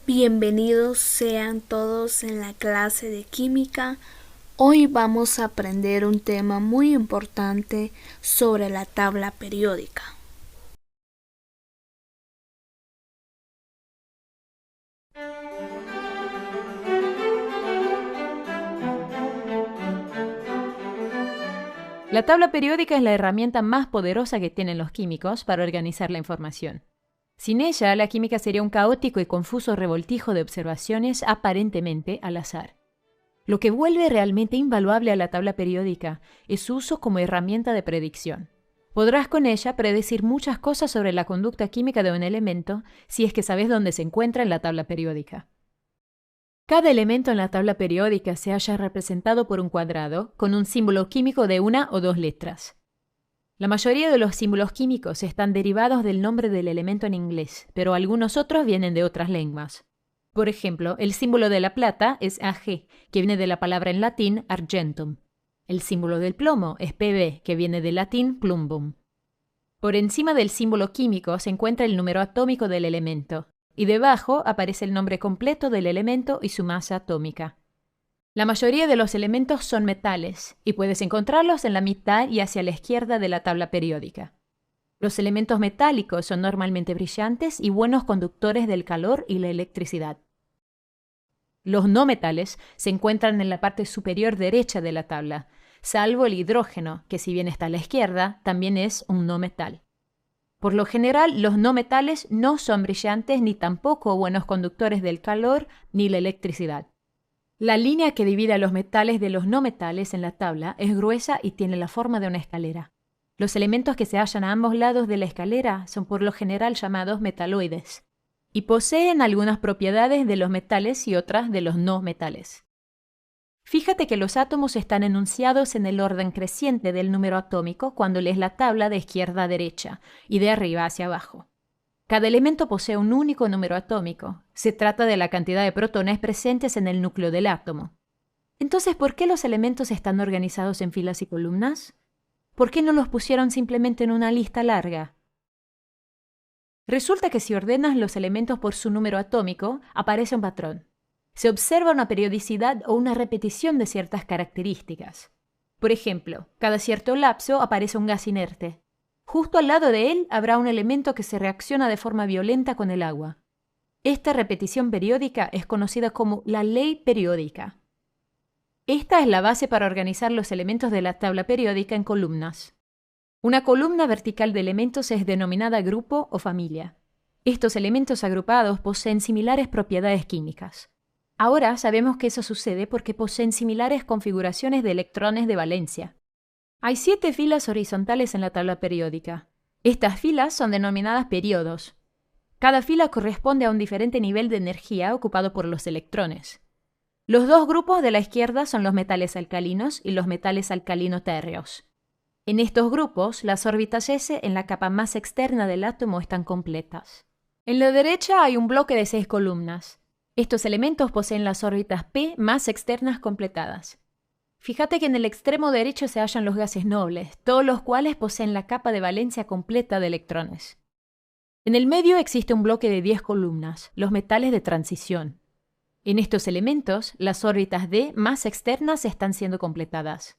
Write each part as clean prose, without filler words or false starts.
Bienvenidos sean todos en la clase de química. Hoy vamos a aprender un tema muy importante sobre la tabla periódica. La tabla periódica es la herramienta más poderosa que tienen los químicos para organizar la información. Sin ella, la química sería un caótico y confuso revoltijo de observaciones aparentemente al azar. Lo que vuelve realmente invaluable a la tabla periódica es su uso como herramienta de predicción. Podrás con ella predecir muchas cosas sobre la conducta química de un elemento si es que sabes dónde se encuentra en la tabla periódica. Cada elemento en la tabla periódica se halla representado por un cuadrado con un símbolo químico de una o dos letras. La mayoría de los símbolos químicos están derivados del nombre del elemento en inglés, pero algunos otros vienen de otras lenguas. Por ejemplo, el símbolo de la plata es Ag, que viene de la palabra en latín argentum. El símbolo del plomo es Pb, que viene del latín plumbum. Por encima del símbolo químico se encuentra el número atómico del elemento, y debajo aparece el nombre completo del elemento y su masa atómica. La mayoría de los elementos son metales, y puedes encontrarlos en la mitad y hacia la izquierda de la tabla periódica. Los elementos metálicos son normalmente brillantes y buenos conductores del calor y la electricidad. Los no metales se encuentran en la parte superior derecha de la tabla, salvo el hidrógeno, que si bien está a la izquierda, también es un no metal. Por lo general, los no metales no son brillantes ni tampoco buenos conductores del calor ni la electricidad. La línea que divide a los metales de los no metales en la tabla es gruesa y tiene la forma de una escalera. Los elementos que se hallan a ambos lados de la escalera son por lo general llamados metaloides y poseen algunas propiedades de los metales y otras de los no metales. Fíjate que los átomos están enunciados en el orden creciente del número atómico cuando lees la tabla de izquierda a derecha y de arriba hacia abajo. Cada elemento posee un único número atómico. Se trata de la cantidad de protones presentes en el núcleo del átomo. Entonces, ¿por qué los elementos están organizados en filas y columnas? ¿Por qué no los pusieron simplemente en una lista larga? Resulta que si ordenas los elementos por su número atómico, aparece un patrón. Se observa una periodicidad o una repetición de ciertas características. Por ejemplo, cada cierto lapso aparece un gas inerte. Justo al lado de él habrá un elemento que se reacciona de forma violenta con el agua. Esta repetición periódica es conocida como la ley periódica. Esta es la base para organizar los elementos de la tabla periódica en columnas. Una columna vertical de elementos es denominada grupo o familia. Estos elementos agrupados poseen similares propiedades químicas. Ahora sabemos que eso sucede porque poseen similares configuraciones de electrones de valencia. Hay 7 filas horizontales en la tabla periódica. Estas filas son denominadas períodos. Cada fila corresponde a un diferente nivel de energía ocupado por los electrones. Los dos grupos de la izquierda son los metales alcalinos y los metales alcalino-térreos. En estos grupos, las órbitas S en la capa más externa del átomo están completas. En la derecha hay un bloque de 6 columnas. Estos elementos poseen las órbitas P más externas completadas. Fíjate que en el extremo derecho se hallan los gases nobles, todos los cuales poseen la capa de valencia completa de electrones. En el medio existe un bloque de 10 columnas, los metales de transición. En estos elementos, las órbitas D más externas están siendo completadas.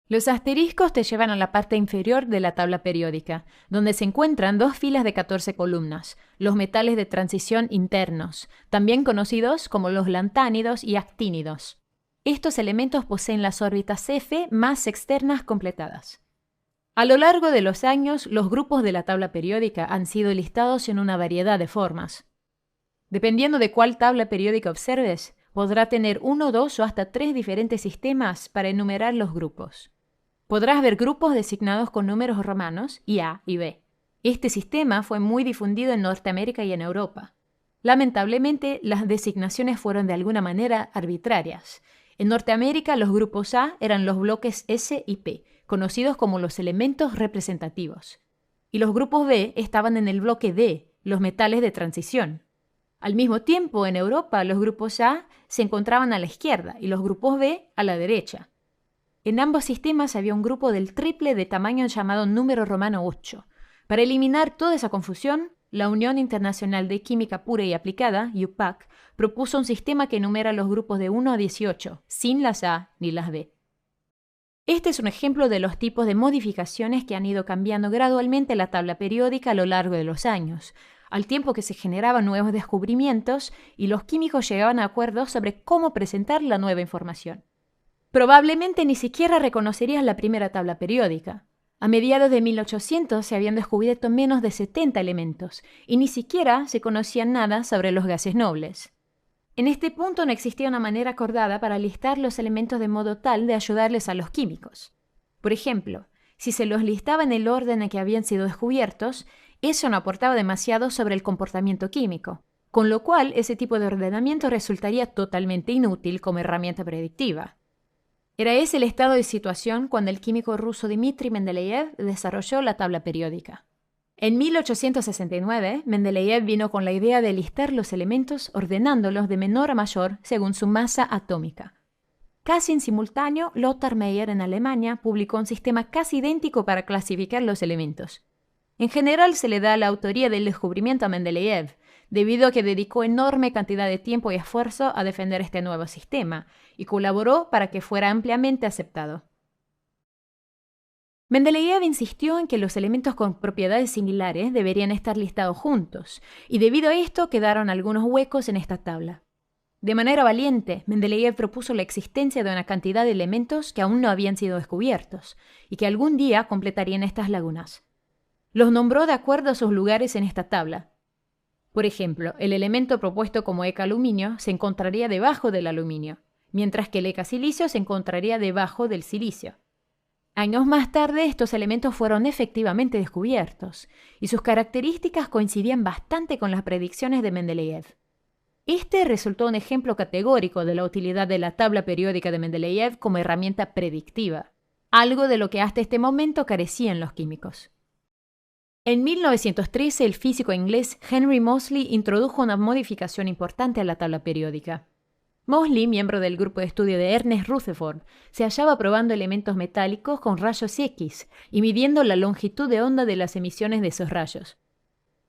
Los asteriscos te llevan a la parte inferior de la tabla periódica, donde se encuentran 2 filas de 14 columnas, los metales de transición internos, también conocidos como los lantánidos y actínidos. Estos elementos poseen las órbitas F más externas completadas. A lo largo de los años, los grupos de la tabla periódica han sido listados en una variedad de formas. Dependiendo de cuál tabla periódica observes, podrá tener 1, 2 o hasta 3 diferentes sistemas para enumerar los grupos. Podrás ver grupos designados con números romanos y A y B. Este sistema fue muy difundido en Norteamérica y en Europa. Lamentablemente, las designaciones fueron de alguna manera arbitrarias. En Norteamérica, los grupos A eran los bloques S y P, conocidos como los elementos representativos. Y los grupos B estaban en el bloque D, los metales de transición. Al mismo tiempo, en Europa, los grupos A se encontraban a la izquierda y los grupos B a la derecha. En ambos sistemas había un grupo del triple de tamaño llamado número romano 8. Para eliminar toda esa confusión, la Unión Internacional de Química Pura y Aplicada, UPAC, propuso un sistema que enumera los grupos de 1 a 18, sin las A ni las B. Este es un ejemplo de los tipos de modificaciones que han ido cambiando gradualmente la tabla periódica a lo largo de los años, al tiempo que se generaban nuevos descubrimientos y los químicos llegaban a acuerdos sobre cómo presentar la nueva información. Probablemente ni siquiera reconocerías la primera tabla periódica. A mediados de 1800 se habían descubierto menos de 70 elementos y ni siquiera se conocía nada sobre los gases nobles. En este punto no existía una manera acordada para listar los elementos de modo tal de ayudarles a los químicos. Por ejemplo, si se los listaba en el orden en que habían sido descubiertos, eso no aportaba demasiado sobre el comportamiento químico, con lo cual ese tipo de ordenamiento resultaría totalmente inútil como herramienta predictiva. Era ese el estado de situación cuando el químico ruso Dmitri Mendeleev desarrolló la tabla periódica. En 1869, Mendeleev vino con la idea de listar los elementos ordenándolos de menor a mayor según su masa atómica. Casi en simultáneo, Lothar Meyer en Alemania publicó un sistema casi idéntico para clasificar los elementos. En general se le da la autoría del descubrimiento a Mendeleev, debido a que dedicó enorme cantidad de tiempo y esfuerzo a defender este nuevo sistema, y colaboró para que fuera ampliamente aceptado. Mendeleev insistió en que los elementos con propiedades similares deberían estar listados juntos, y debido a esto quedaron algunos huecos en esta tabla. De manera valiente, Mendeleev propuso la existencia de una cantidad de elementos que aún no habían sido descubiertos, y que algún día completarían estas lagunas. Los nombró de acuerdo a sus lugares en esta tabla. Por ejemplo, el elemento propuesto como EK-aluminio se encontraría debajo del aluminio, mientras que el EK-silicio se encontraría debajo del silicio. Años más tarde, estos elementos fueron efectivamente descubiertos, y sus características coincidían bastante con las predicciones de Mendeleev. Este resultó un ejemplo categórico de la utilidad de la tabla periódica de Mendeleev como herramienta predictiva, algo de lo que hasta este momento carecían los químicos. En 1913, el físico inglés Henry Moseley introdujo una modificación importante a la tabla periódica. Moseley, miembro del grupo de estudio de Ernest Rutherford, se hallaba probando elementos metálicos con rayos X y midiendo la longitud de onda de las emisiones de esos rayos.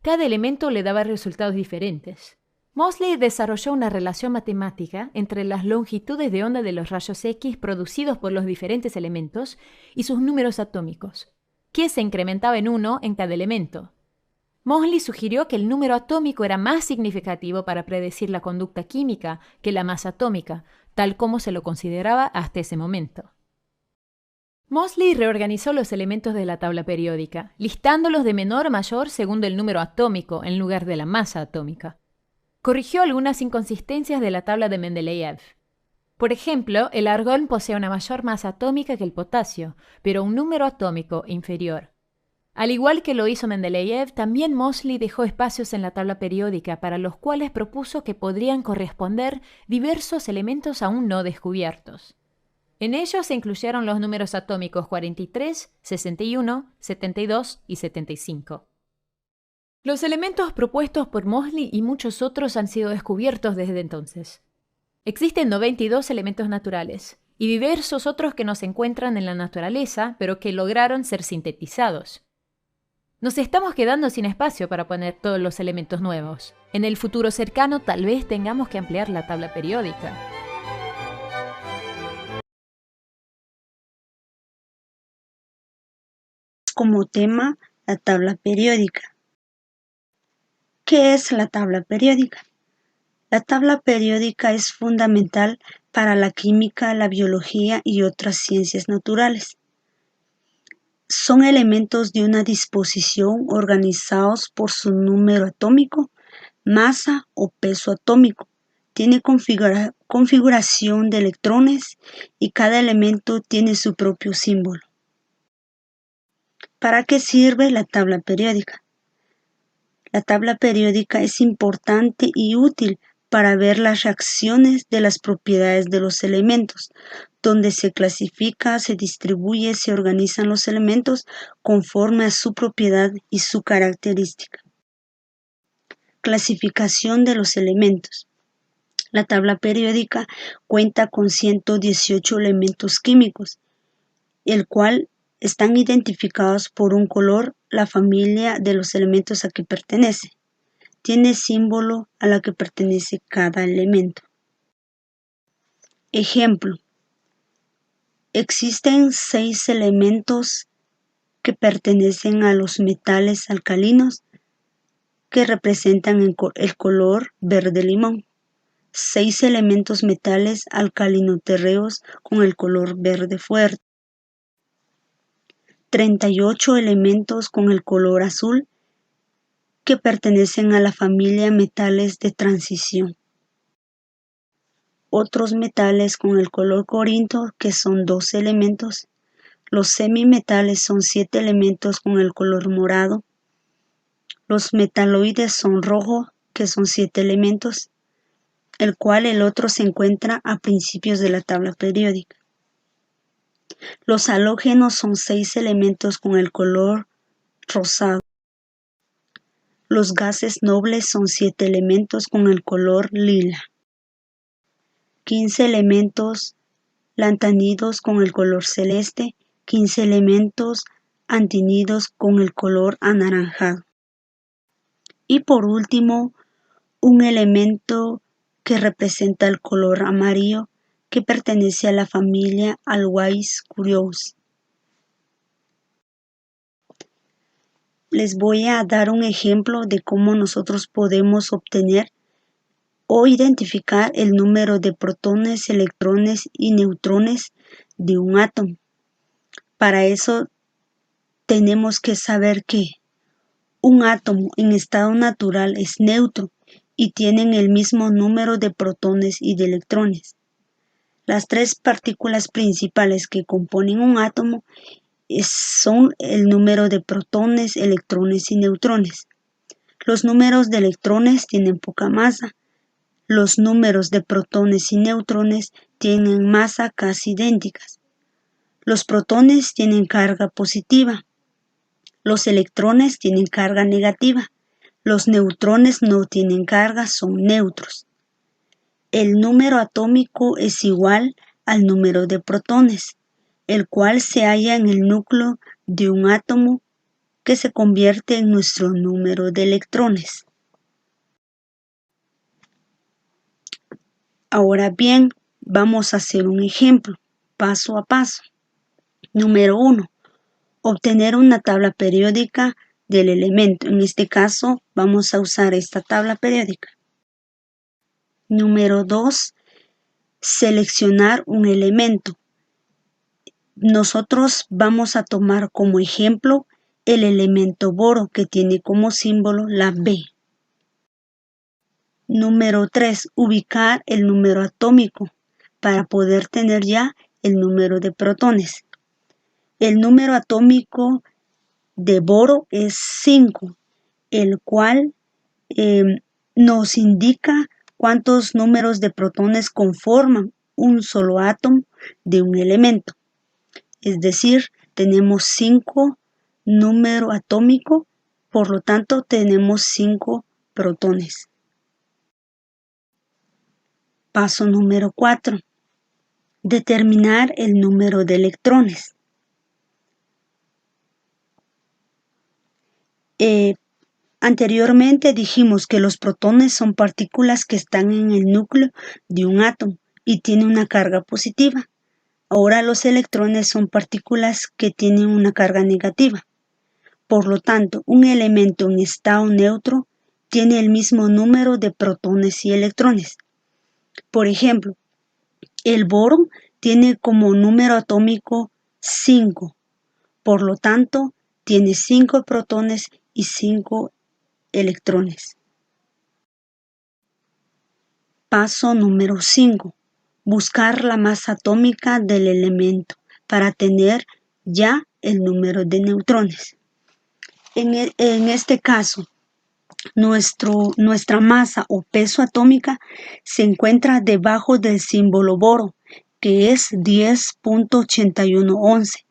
Cada elemento le daba resultados diferentes. Moseley desarrolló una relación matemática entre las longitudes de onda de los rayos X producidos por los diferentes elementos y sus números atómicos, que se incrementaba en 1 en cada elemento. Moseley sugirió que el número atómico era más significativo para predecir la conducta química que la masa atómica, tal como se lo consideraba hasta ese momento. Moseley reorganizó los elementos de la tabla periódica, listándolos de menor a mayor según el número atómico en lugar de la masa atómica. Corrigió algunas inconsistencias de la tabla de Mendeleev. Por ejemplo, el argón posee una mayor masa atómica que el potasio, pero un número atómico inferior. Al igual que lo hizo Mendeleev, también Moseley dejó espacios en la tabla periódica para los cuales propuso que podrían corresponder diversos elementos aún no descubiertos. En ellos se incluyeron los números atómicos 43, 61, 72 y 75. Los elementos propuestos por Moseley y muchos otros han sido descubiertos desde entonces. Existen 92 elementos naturales y diversos otros que no se encuentran en la naturaleza, pero que lograron ser sintetizados. Nos estamos quedando sin espacio para poner todos los elementos nuevos. En el futuro cercano tal vez tengamos que ampliar la tabla periódica. Como tema, la tabla periódica. ¿Qué es la tabla periódica? La tabla periódica es fundamental para la química, la biología y otras ciencias naturales. Son elementos de una disposición organizados por su número atómico, masa o peso atómico. Tiene configuración de electrones y cada elemento tiene su propio símbolo. ¿Para qué sirve la tabla periódica? La tabla periódica es importante y útil para ver las reacciones de las propiedades de los elementos, donde se clasifica, se distribuye, se organizan los elementos conforme a su propiedad y su característica. Clasificación de los elementos. La tabla periódica cuenta con 118 elementos químicos, el cual están identificados por un color la familia de los elementos a que pertenece. Tiene símbolo a la que pertenece cada elemento. Ejemplo. Existen 6 elementos que pertenecen a los metales alcalinos que representan el color verde limón. 6 elementos metales alcalinoterreos con el color verde fuerte. 38 elementos con el color azul que pertenecen a la familia metales de transición. Otros metales con el color corinto, que son 2 elementos. Los semimetales son 7 elementos con el color morado. Los metaloides son rojo, que son 7 elementos, el cual el otro se encuentra a principios de la tabla periódica. Los halógenos son 6 elementos con el color rosado. Los gases nobles son 7 elementos con el color lila. 15 elementos lantanidos con el color celeste, 15 elementos antinidos con el color anaranjado. Y por último, un elemento que representa el color amarillo que pertenece a la familia Always Curious. Les voy a dar un ejemplo de cómo nosotros podemos obtener o identificar el número de protones, electrones y neutrones de un átomo. Para eso tenemos que saber que un átomo en estado natural es neutro y tienen el mismo número de protones y de electrones. Las 3 partículas principales que componen un átomo son el número de protones, electrones y neutrones. Los números de electrones tienen poca masa. Los números de protones y neutrones tienen masa casi idénticas. Los protones tienen carga positiva. Los electrones tienen carga negativa. Los neutrones no tienen carga, son neutros. El número atómico es igual al número de protones, el cual se halla en el núcleo de un átomo que se convierte en nuestro número de electrones. Ahora bien, vamos a hacer un ejemplo, paso a paso. Número 1. Obtener una tabla periódica del elemento. En este caso, vamos a usar esta tabla periódica. Número 2. Seleccionar un elemento. Nosotros vamos a tomar como ejemplo el elemento boro, que tiene como símbolo la B. Número 3. Ubicar el número atómico para poder tener ya el número de protones. El número atómico de boro es 5, el cual nos indica cuántos números de protones conforman un solo átomo de un elemento. Es decir, tenemos 5 número atómico, por lo tanto tenemos 5 protones. Paso número 4. Determinar el número de electrones. Anteriormente dijimos que los protones son partículas que están en el núcleo de un átomo y tienen una carga positiva. Ahora los electrones son partículas que tienen una carga negativa. Por lo tanto, un elemento en estado neutro tiene el mismo número de protones y electrones. Por ejemplo, el boro tiene como número atómico 5. Por lo tanto, tiene 5 protones y 5 electrones. Paso número 5. Buscar la masa atómica del elemento para tener ya el número de neutrones. En este caso, nuestra masa o peso atómica se encuentra debajo del símbolo boro, que es 10.8111,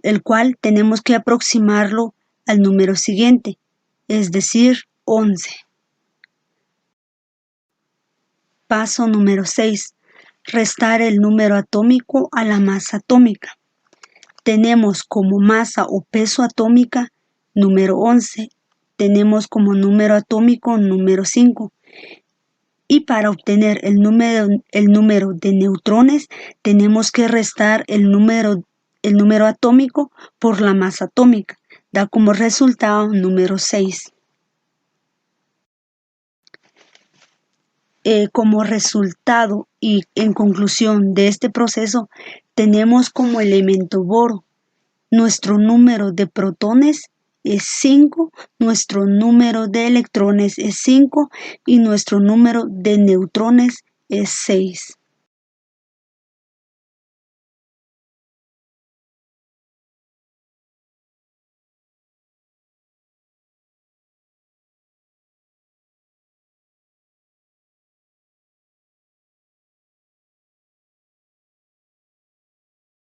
el cual tenemos que aproximarlo al número siguiente, es decir, 11. Paso número 6. Restar el número atómico a la masa atómica. Tenemos como masa o peso atómica número 11. Tenemos como número atómico número 5. Y para obtener el número de neutrones, tenemos que restar el número atómico por la masa atómica. Da como resultado número 6. Como resultado y en conclusión de este proceso, tenemos como elemento boro. Nuestro número de protones es 5, nuestro número de electrones es 5 y nuestro número de neutrones es 6.